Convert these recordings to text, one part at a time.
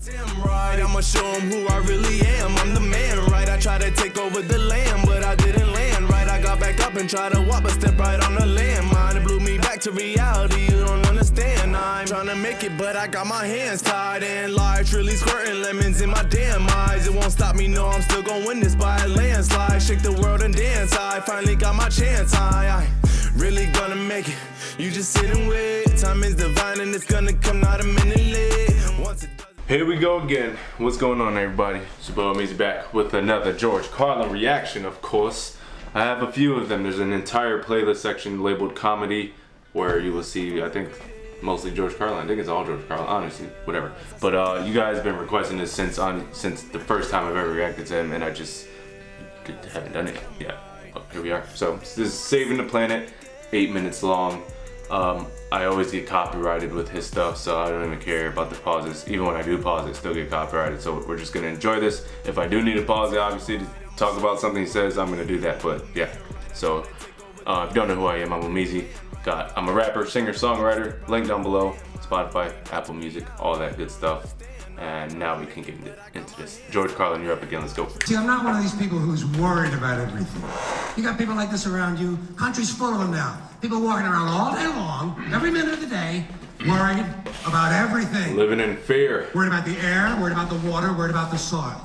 Damn right, I'ma show them who I really am. I'm the man, right? I tried to take over the land, but I didn't land right. I got back up and tried to walk, but stepped right on the landmine. It blew me back to reality, you don't understand. I'm trying to make it, but I got my hands tied. And life really squirting lemons in my damn eyes. It won't stop me, no, I'm still gonna win this by a landslide. Shake the world and dance, I finally got my chance. I really gonna make it. You just sit and wait. Time is divine and it's gonna come not a minute late. Once it does. Here we go again. What's going on, everybody? It's your boy Omeezy back with another George Carlin reaction, of course. I have a few of them. There's an entire playlist section labeled comedy where you will see, I think, mostly George Carlin. I think it's all George Carlin, honestly, whatever. But you guys have been requesting this since the first time I've ever reacted to him, and I just haven't done it yet. Well, here we are. So this is Saving the Planet, 8 minutes long. I always get copyrighted with his stuff, so I don't even care about the pauses. Even when I do pause it, still get copyrighted. So we're just gonna enjoy this. If I do need to pause it, obviously, to talk about something he says, I'm gonna do that. But yeah, so if you don't know who I am, I'm Omeezy. I'm a rapper, singer, songwriter. Link down below. Spotify, Apple Music, all that good stuff. And now we can get into this. George Carlin, you're up again. Let's go. See, I'm not one of these people who's worried about everything. You got people like this around you. Country's full of them now. People walking around all day long, every minute of the day, worried about everything. Living in fear. Worried about the air, worried about the water, worried about the soil.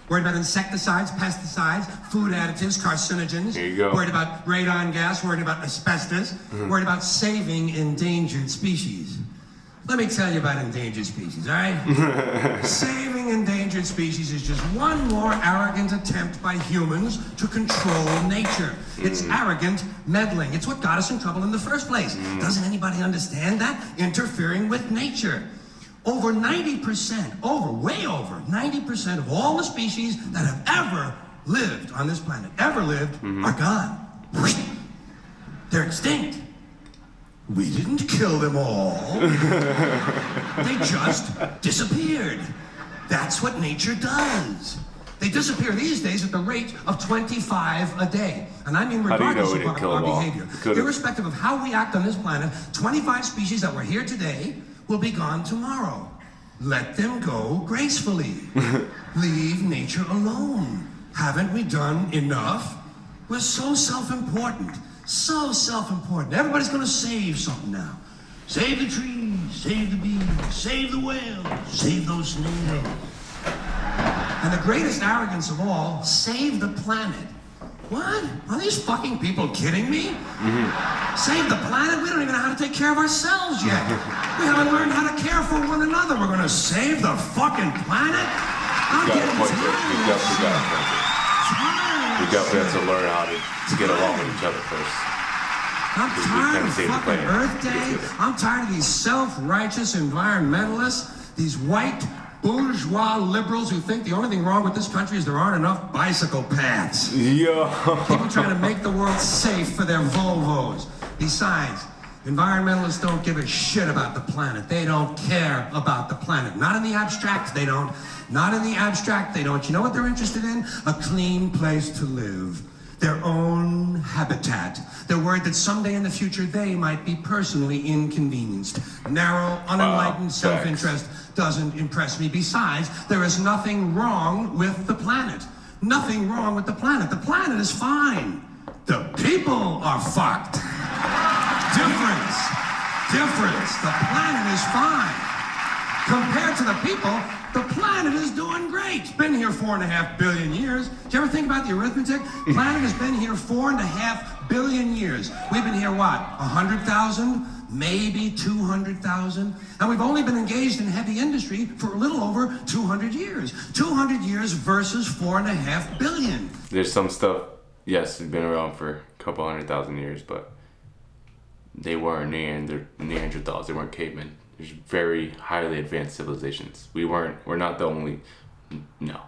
Worried about insecticides, pesticides, food additives, carcinogens. Here you go. Worried about radon gas, worried about asbestos. Worried about saving endangered species. Let me tell you about endangered species, all right? Saving endangered species is just one more arrogant attempt by humans to control nature. It's arrogant meddling. It's what got us in trouble in the first place. Doesn't anybody understand that? Interfering with nature. Over 90%, way over 90% of all the species that have ever lived on this planet, are gone. They're extinct. We didn't kill them all. They just disappeared. That's what nature does. They disappear these days at the rate of 25 a day. And I mean regardless of our behavior. Irrespective of how we act on this planet, 25 species that were here today will be gone tomorrow. Let them go gracefully. Leave nature alone. Haven't we done enough? We're so self-important. So self-important. Everybody's gonna save something now. Save the trees, save the bees, save the whales, save those snails. And the greatest arrogance of all, save the planet. What? Are these fucking people kidding me? Save the planet? We don't even know how to take care of ourselves yet. We haven't learned how to care for one another. We're gonna save the fucking planet? I'm getting tired. We definitely have to learn how to get along with each other first. I'm tired of fucking Earth Day. I'm tired of these self-righteous environmentalists, these white bourgeois liberals who think the only thing wrong with this country is there aren't enough bicycle paths. Yeah. People trying to make the world safe for their Volvos. Besides, environmentalists don't give a shit about the planet. They don't care about the planet. Not in the abstract, they don't. Not in the abstract, they don't. You know what they're interested in? A clean place to live. Their own habitat. They're worried that someday in the future they might be personally inconvenienced. Narrow, unenlightened self-interest doesn't impress me. Besides, there is nothing wrong with the planet. Nothing wrong with the planet. The planet is fine. The people are fucked. Difference. The planet is fine. Compared to the people, the planet is doing great. It's been here 4.5 billion years. Do you ever think about the arithmetic? The planet has been here 4.5 billion years. We've been here, what, 100,000? Maybe 200,000? And we've only been engaged in heavy industry for a little over 200 years. 200 years versus 4.5 billion. There's some stuff, yes, it's been around for a couple 100,000 years, but they weren't Neanderthals, they weren't cavemen. There's very highly advanced civilizations. We're not the only, no.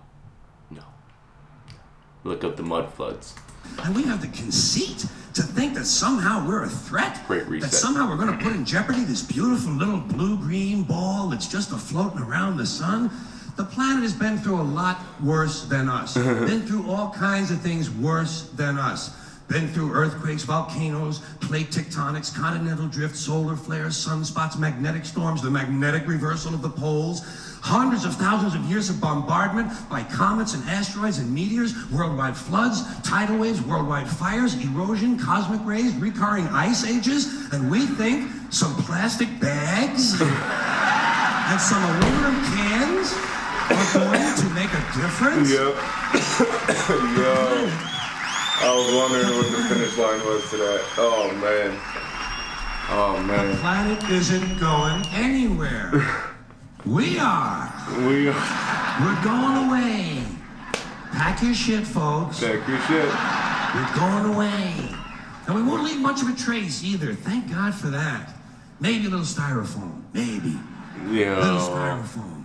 Look up the mud floods. And we have the conceit to think that somehow we're a threat? Great reset. That somehow we're gonna put in jeopardy this beautiful little blue-green ball that's just a-floating around the sun? The planet has been through a lot worse than us. Been through all kinds of things worse than us. Been through earthquakes, volcanoes, plate tectonics, continental drift, solar flares, sunspots, magnetic storms, the magnetic reversal of the poles, hundreds of thousands of years of bombardment by comets and asteroids and meteors, worldwide floods, tidal waves, worldwide fires, erosion, cosmic rays, recurring ice ages, and we think some plastic bags and some aluminum cans are going to make a difference? Yep. Yo. I was wondering what the finish line was to that. Oh, man. Oh, man. The planet isn't going anywhere. We are. We're going away. Pack your shit, folks. Pack your shit. We're going away. And we won't leave much of a trace either. Thank God for that. Maybe a little styrofoam. Maybe. Yeah. A little styrofoam.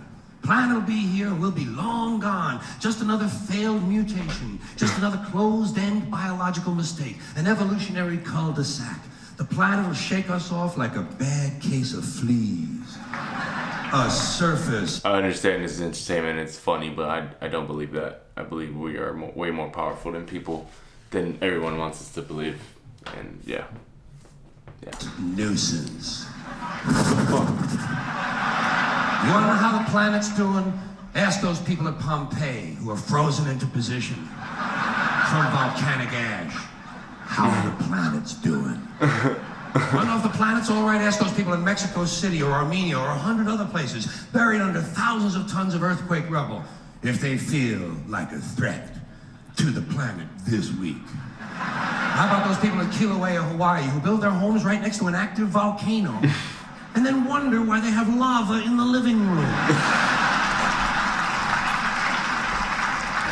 Planet will be here and we'll be long gone. Just another failed mutation. Just another closed-end biological mistake. An evolutionary cul-de-sac. The planet will shake us off like a bad case of fleas. A surface. I understand this is entertainment, it's funny, but I don't believe that. I believe we are way more powerful than everyone wants us to believe. And yeah. Nuisance. You want to know how the planet's doing? Ask those people at Pompeii who are frozen into position from volcanic ash. How the planet's doing. Want to know if the planet's all right? Ask those people in Mexico City or Armenia or 100 other places buried under thousands of tons of earthquake rubble if they feel like a threat to the planet this week. How about those people in Kilauea, Hawaii who build their homes right next to an active volcano and then wonder why they have lava in the living room?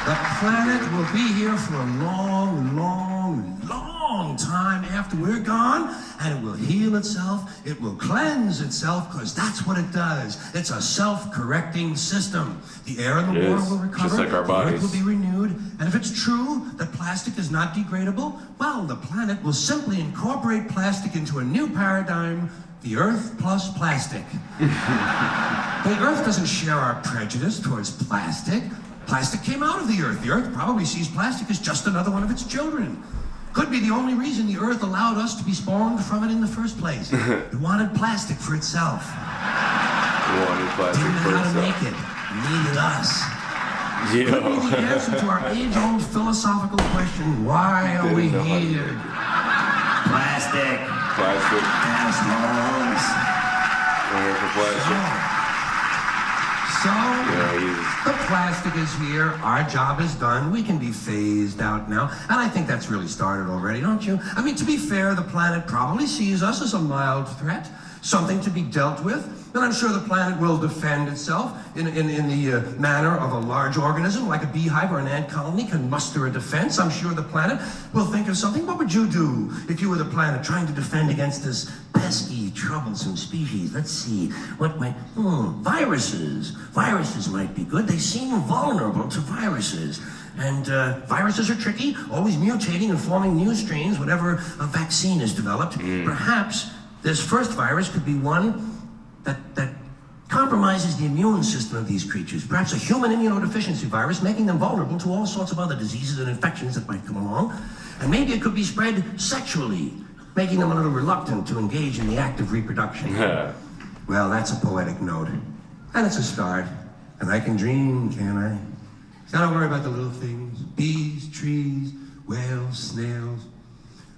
The planet will be here for a long, long, long time after we're gone, and it will heal itself, it will cleanse itself, because that's what it does. It's a self-correcting system. The air and the water will recover, just like our the bodies. earth will be renewed, and if it's true that plastic is not degradable, well, the planet will simply incorporate plastic into a new paradigm, the Earth plus plastic. The Earth doesn't share our prejudice towards plastic. Plastic came out of the Earth. The Earth probably sees plastic as just another one of its children. Could be the only reason the Earth allowed us to be spawned from it in the first place. It wanted plastic for itself. Didn't know how to make it. Needed us. Yeah. Could be the answer to our age-old philosophical question, why are we here? Plastic. Assholes. We're here for plastic. So, the plastic is here, our job is done, we can be phased out now, and I think that's really started already, don't you? I mean, to be fair, the planet probably sees us as a mild threat, something to be dealt with, and I'm sure the planet will defend itself in the manner of a large organism, like a beehive or an ant colony can muster a defense. I'm sure the planet will think of something. What would you do if you were the planet trying to defend against this pesky, troublesome species? Let's see, what might, viruses. Viruses might be good. They seem vulnerable to viruses. And viruses are tricky, always mutating and forming new strains whenever a vaccine is developed. Perhaps this first virus could be one that compromises the immune system of these creatures. Perhaps a human immunodeficiency virus, making them vulnerable to all sorts of other diseases and infections that might come along. And maybe it could be spread sexually, making them a little reluctant to engage in the act of reproduction. Well, that's a poetic note. And it's a start. And I can dream, can't I? So don't worry about the little things. Bees, trees, whales, snails.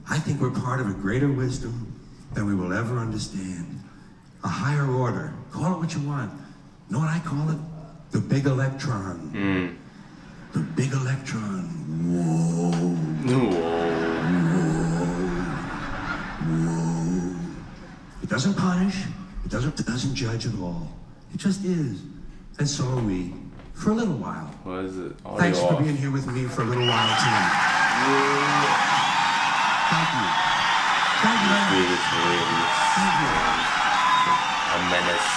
I think we're part of a greater wisdom than we will ever understand. A higher order. Call it what you want. Know what I call it? The big electron. The big electron. Whoa. Whoa. It doesn't punish. It doesn't judge at all. It just is. And so are we. For a little while. What is it? Audio Thanks off. for being here with me for a little while tonight. Thank you. Thank you very much. Thank you. A menace.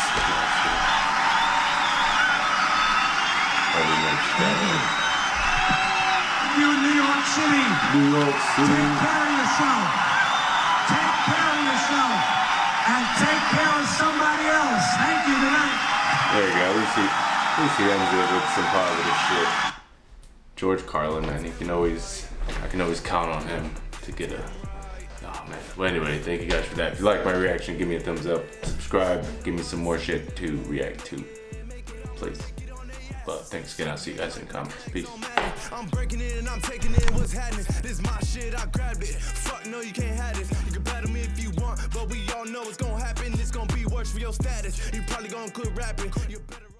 You in New York City. New York City. Take care of yourself. Take care of yourself. And take care of somebody else. Thank you tonight. There you go. At least he ends it with some positive shit. George Carlin, man. I can always count on him. to get a. Oh man. Well, anyway, thank you guys for that. If you like my reaction, give me a thumbs up, subscribe, give me some more shit to react to, please. But thanks again. I'll see you guys in the comments. Peace. I'm breaking it and I'm taking it. What's happening? This my shit. I grabbed it. Fuck no, you can't have this. You can battle me if you want, but we all know what's gonna happen. It's gonna be worse for your status. You probably gonna quit rapping. You better